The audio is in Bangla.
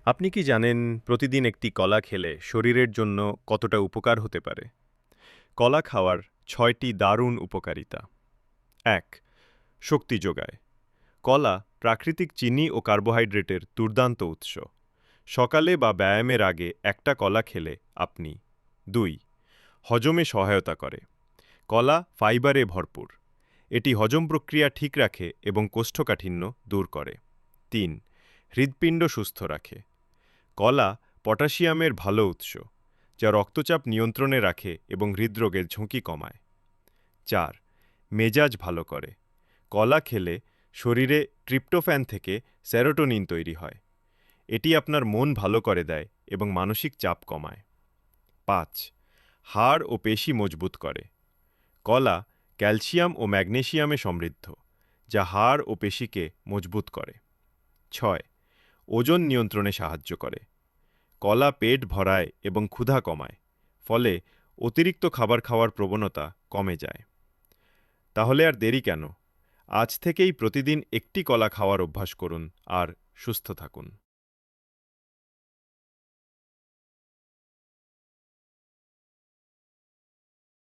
আপনি কি জানেন প্রতিদিন একটি কলা খেলে শরীরের জন্য কতটা উপকার হতে পারে? কলা খাওয়ার ৬টি দারুণ উপকারিতা। ১. শক্তি যোগায়। কলা প্রাকৃতিক চিনি ও কার্বোহাইড্রেটের দুর্দান্ত উৎস। সকালে বা ব্যায়ামের আগে একটা কলা খেলে আপনি ২. হজমে সহায়তা করে। কলা ফাইবারে ভরপুর। এটি হজম প্রক্রিয়া ঠিক রাখে এবং কোষ্ঠকাঠিন্য দূর করে। ৩. হৃৎপিণ্ড সুস্থ রাখে। কলা পটাশিয়ামের ভালো উৎস, যা রক্তচাপ নিয়ন্ত্রণে রাখে এবং হৃদরোগের ঝুঁকি কমায়। ৪. মেজাজ ভালো করে। কলা খেলে শরীরে ট্রিপ্টোফ্যান থেকে সেরোটোনিন তৈরি হয়। এটি আপনার মন ভালো করে দেয় এবং মানসিক চাপ কমায়। ৫. হাড় ও পেশি মজবুত করে। কলা ক্যালসিয়াম ও ম্যাগনেসিয়ামে সমৃদ্ধ, যা হাড় ও পেশিকে মজবুত করে। ৬. ওজন নিয়ন্ত্রণে সাহায্য করে। কলা পেট ভরায় এবং ক্ষুধা কমায়, ফলে অতিরিক্ত খাবার খাওয়ার প্রবণতা কমে যায়। তাহলে আর দেরি কেন? আজ থেকেই প্রতিদিন একটি কলা খাওয়ার অভ্যাস করুন আর সুস্থ থাকুন।